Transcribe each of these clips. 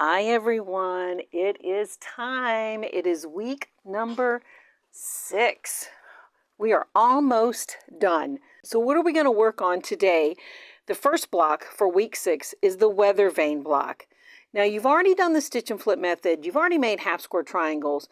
Hi everyone, it is time. It is week number 6. We are almost done. So what are we going to work on today? The first block for week 6 is the Weathervane block. Now you've already done the stitch and flip method, you've already made half square triangles,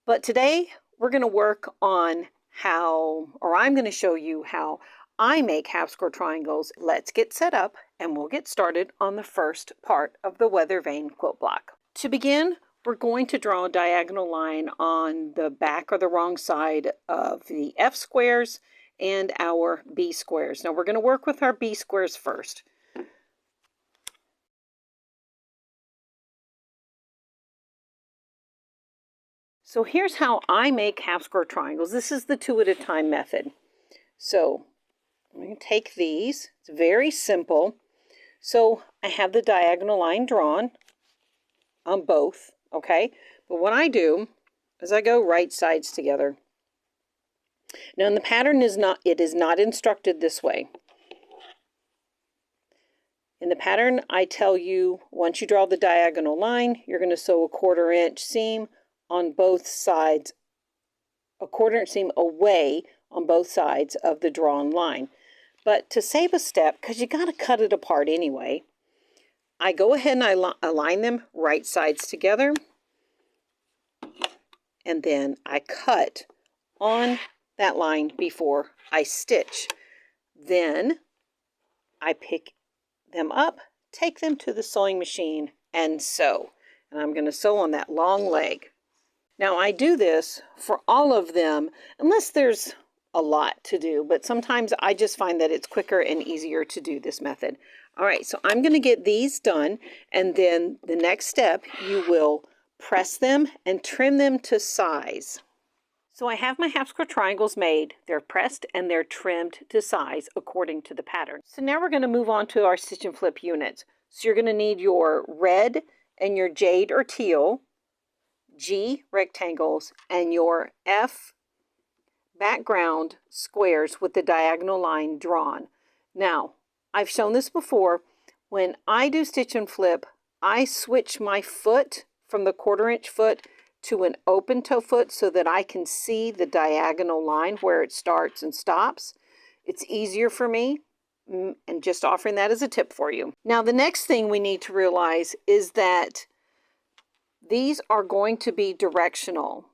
but today we're going to work on I'm going to show you how I make half square triangles. Let's get set up and we'll get started on the first part of the Weathervane quilt block. To begin, we're going to draw a diagonal line on the back or the wrong side of the F squares and our B squares. Now we're going to work with our B squares first. So here's how I make half square triangles. This is the 2 at a time method. So I'm going to take these. It's very simple. So I have the diagonal line drawn on both, okay? But what I do is I go right sides together. Now the pattern is not instructed this way. In the pattern, I tell you once you draw the diagonal line, you're going to sew a 1/4 inch seam on both sides, a 1/4 inch seam away on both sides of the drawn line. But to save a step, because you got to cut it apart anyway, I go ahead and I align them right sides together, and then I cut on that line before I stitch. Then I pick them up, take them to the sewing machine, and sew. And I'm going to sew on that long leg. Now I do this for all of them, unless there's a lot to do, but sometimes I just find that it's quicker and easier to do this method. All right, so I'm going to get these done, and then the next step, you will press them and trim them to size. So I have my half square triangles made. They're pressed and they're trimmed to size according to the pattern. So now we're going to move on to our stitch and flip units. So you're going to need your red and your jade or teal, G rectangles, and your F background squares with the diagonal line drawn. Now, I've shown this before. When I do stitch and flip, I switch my foot from the 1/4 inch foot to an open toe foot so that I can see the diagonal line where it starts and stops. It's easier for me, and just offering that as a tip for you. Now, the next thing we need to realize is that these are going to be directional.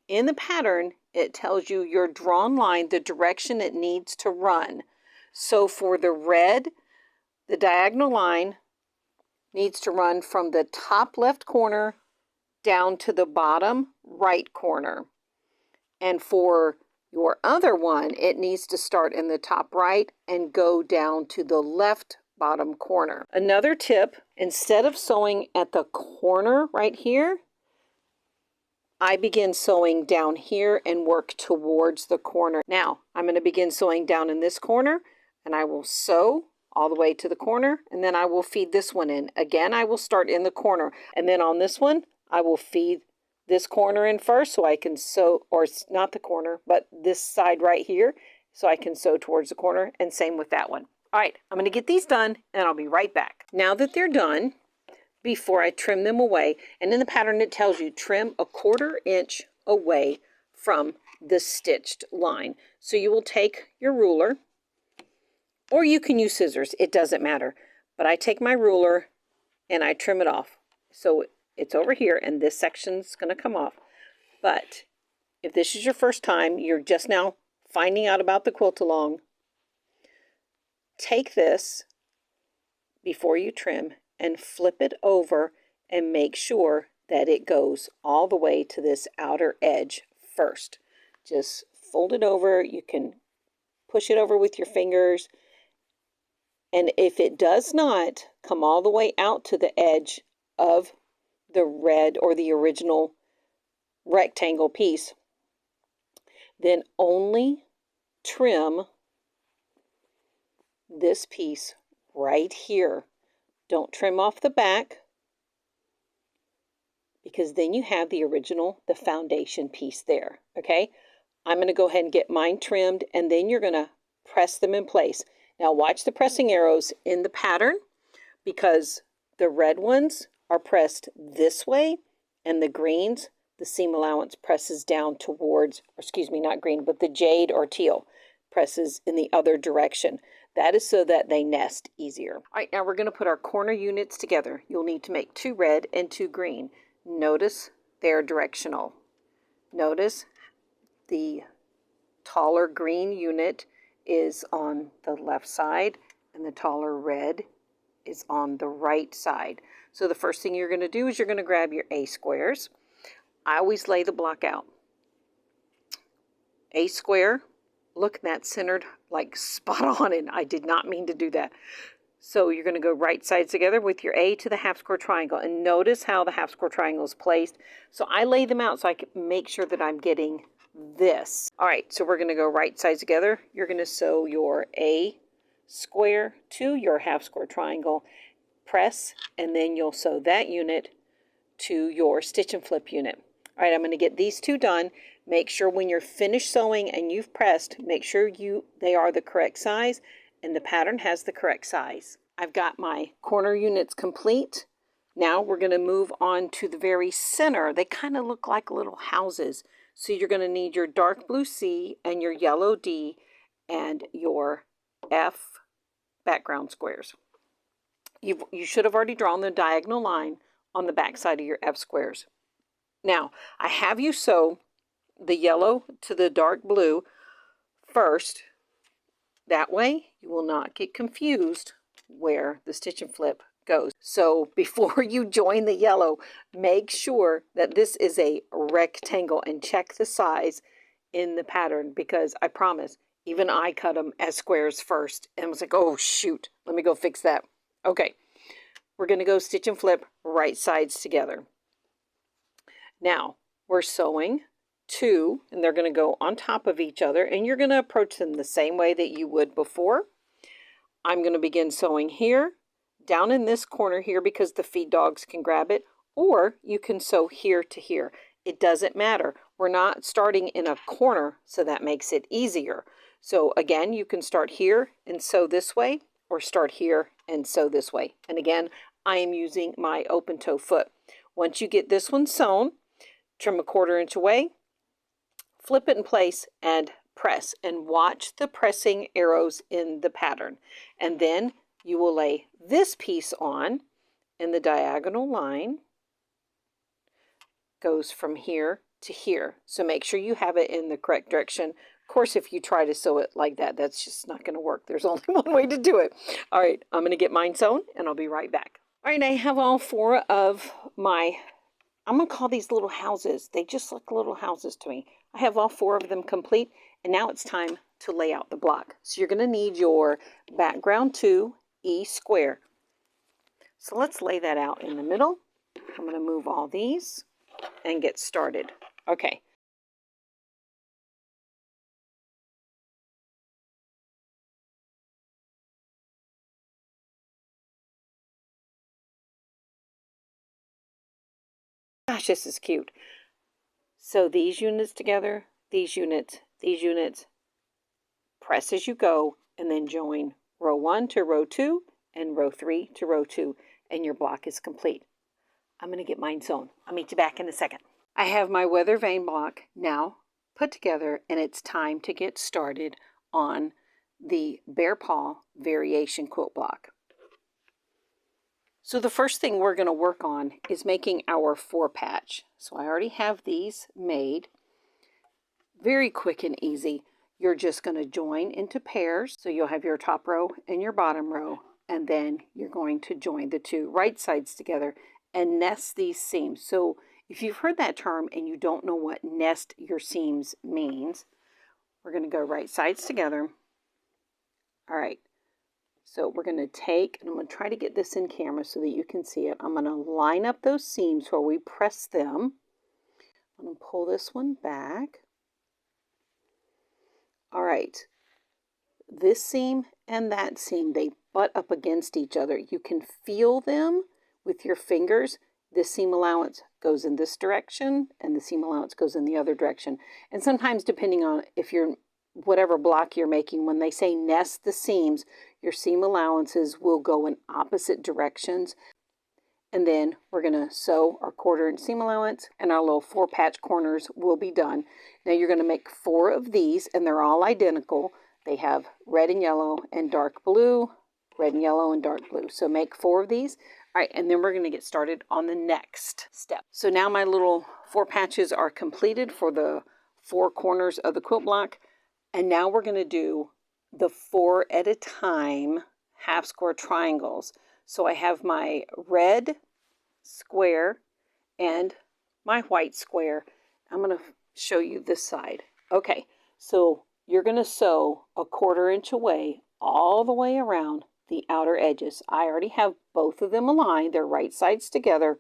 In the pattern, it tells you your drawn line, the direction it needs to run. So for the red, the diagonal line needs to run from the top left corner down to the bottom right corner. And for your other one, it needs to start in the top right and go down to the left bottom corner. Another tip, instead of sewing at the corner right here, I begin sewing down here and work towards the corner. Now, I'm going to begin sewing down in this corner, and I will sew all the way to the corner, and then I will feed this one in. Again, I will start in the corner, and then on this one, I will feed this corner in first so I can sew, or not the corner, but this side right here, so I can sew towards the corner, and same with that one. All right, I'm going to get these done, and I'll be right back. Now that they're done, before I trim them away, and in the pattern it tells you trim a 1/4 inch away from the stitched line. So you will take your ruler, or you can use scissors, it doesn't matter. But I take my ruler and I trim it off. So it's over here and this section's going to come off. But if this is your first time, you're just now finding out about the quilt along, take this before you trim and flip it over and make sure that it goes all the way to this outer edge first. Just fold it over. You can push it over with your fingers. And if it does not come all the way out to the edge of the red or the original rectangle piece, then only trim this piece right here. Don't trim off the back, because then you have the original, the foundation piece there, okay? I'm going to go ahead and get mine trimmed, and then you're going to press them in place. Now watch the pressing arrows in the pattern, because The red ones are pressed this way, and the greens, the seam allowance presses down towards, or excuse me, not green, but the jade or teal presses in the other direction. That is so that they nest easier. All right, now we're going to put our corner units together. You'll need to make 2 red and 2 green. Notice they're directional. Notice the taller green unit is on the left side and the taller red is on the right side. So the first thing you're going to do is you're going to grab your A squares. I always lay the block out. A square, look, that's centered like spot on, and I did not mean to do that. So you're going to go right sides together with your A to the half square triangle, and notice how the half square triangle is placed. So I lay them out so I can make sure that I'm getting this. All right, so we're going to go right sides together. You're going to sew your A square to your half square triangle, press, and then you'll sew that unit to your stitch and flip unit. All right, I'm going to get these 2 done. Make sure when you're finished sewing and you've pressed, make sure they are the correct size and the pattern has the correct size. I've got my corner units complete. Now we're going to move on to the very center. They kind of look like little houses. So you're going to need your dark blue C and your yellow D and your F background squares. You should have already drawn the diagonal line on the back side of your F squares. Now, I have you sew the yellow to the dark blue first. That way, you will not get confused where the stitch and flip goes. So before you join the yellow, make sure that this is a rectangle and check the size in the pattern, because I promise, even I cut them as squares first and was like, oh shoot, let me go fix that. Okay, we're going to go stitch and flip right sides together. Now, we're sewing 2, and they're going to go on top of each other, and you're going to approach them the same way that you would before. I'm going to begin sewing here, down in this corner here, because the feed dogs can grab it, or you can sew here to here. It doesn't matter. We're not starting in a corner, so that makes it easier. So again, you can start here and sew this way, or start here and sew this way. And again, I am using my open toe foot. Once you get this one sewn, trim 1/4 inch away, flip it in place and press, and watch the pressing arrows in the pattern. And then you will lay this piece on, and the diagonal line goes from here to here. So make sure you have it in the correct direction. Of course, if you try to sew it like that, that's just not going to work. There's only one way to do it. All right, I'm going to get mine sewn, and I'll be right back. All right, I have all 4 of my, I'm going to call these little houses. They just look little houses to me. I have all 4 of them complete, and now it's time to lay out the block. So you're going to need your background 2 E square. So let's lay that out in the middle. I'm going to move all these and get started. Okay. Gosh, this is cute. So these units together, these units, press as you go, and then join row 1 to row 2 and row 3 to row 2, and your block is complete. I'm going to get mine sewn. I'll meet you back in a second. I have my Weathervane block now put together, and it's time to get started on the Bearpaw variation quilt block. So the first thing we're going to work on is making our 4 patch. So I already have these made. Very quick and easy. You're just going to join into pairs. So you'll have your top row and your bottom row, and then you're going to join the 2 right sides together and nest these seams. So if you've heard that term and you don't know what nest your seams means, we're going to go right sides together. All right. So we're going to take, and I'm going to try to get this in camera so that you can see it. I'm going to line up those seams where we press them. I'm going to pull this one back. All right. This seam and that seam, they butt up against each other. You can feel them with your fingers. This seam allowance goes in this direction, and the seam allowance goes in the other direction. And sometimes, depending on if you're whatever block you're making, when they say nest the seams, your seam allowances will go in opposite directions. And then we're going to sew our 1/4 inch seam allowance, and our little 4 patch corners will be done. Now you're going to make 4 of these, and they're all identical. They have red and yellow and dark blue, red and yellow and dark blue. So make 4 of these. All right, and then we're going to get started on the next step. So now my little 4 patches are completed for the 4 corners of the quilt block. And now we're going to do the 4 at a time half square triangles. So I have my red square and my white square. I'm going to show you this side. Okay, so you're going to sew a 1/4 inch away all the way around the outer edges. I already have both of them aligned. They're right sides together.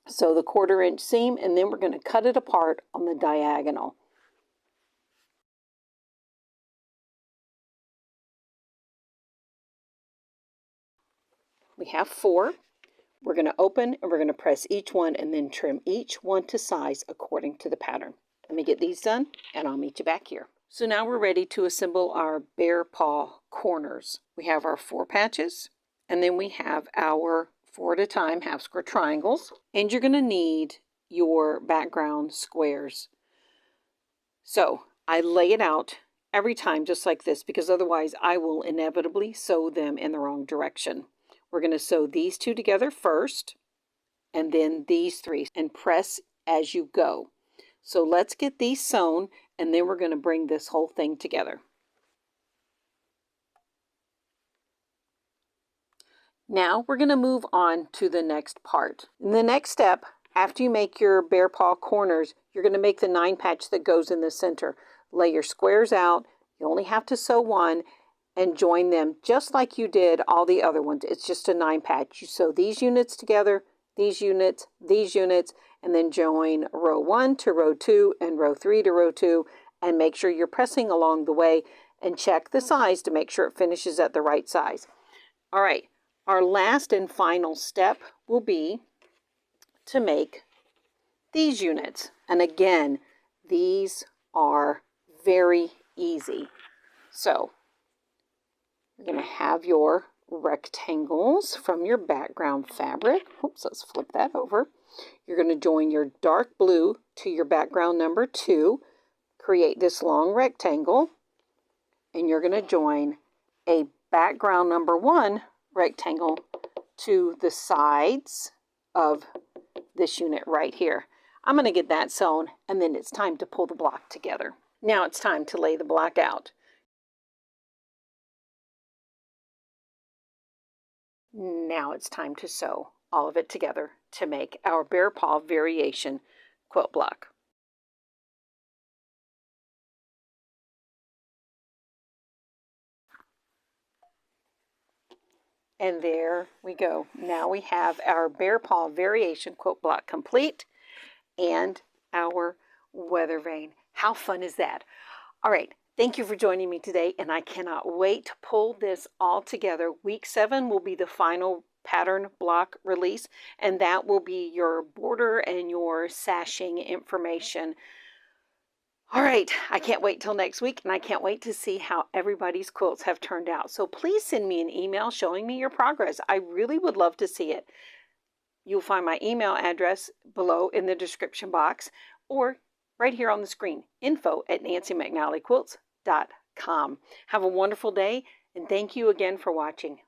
So the 1/4 inch seam, and then we're going to cut it apart on the diagonal. We have 4. We're going to open and we're going to press each one and then trim each one to size according to the pattern. Let me get these done and I'll meet you back here. So now we're ready to assemble our bear paw corners. We have our 4 patches, and then we have our 4 at a time half square triangles, and you're going to need your background squares. So I lay it out every time just like this, because otherwise I will inevitably sew them in the wrong direction. We're going to sew these 2 together first, and then these 3, and press as you go. So let's get these sewn, and then we're going to bring this whole thing together. Now we're going to move on to the next part. In the next step, after you make your bear paw corners, you're going to make the 9 patch that goes in the center. Lay your squares out. You only have to sew 1, and join them just like you did all the other ones. It's just a 9 patch. You sew these units together, these units, and then join row 1 to row 2 and row 3 to row 2, and make sure you're pressing along the way and check the size to make sure it finishes at the right size. All right, our last and final step will be to make these units. And again, these are very easy. So you're going to have your rectangles from your background fabric. Oops, let's flip that over. You're going to join your dark blue to your background number 2, create this long rectangle, and you're going to join a background number 1 rectangle to the sides of this unit right here. I'm going to get that sewn, and then it's time to pull the block together. Now it's time to lay the block out. Now it's time to sew all of it together to make our bear paw variation quilt block. And there we go. Now we have our bear paw variation quilt block complete, and our Weathervane. How fun is that? All right. Thank you for joining me today, and I cannot wait to pull this all together. Week 7 will be the final pattern block release, and that will be your border and your sashing information. All right, I can't wait till next week, and I can't wait to see how everybody's quilts have turned out. So please send me an email showing me your progress. I really would love to see it. You'll find my email address below in the description box, or right here on the screen, info@nancymcnallyquilts.com. Have a wonderful day, and thank you again for watching.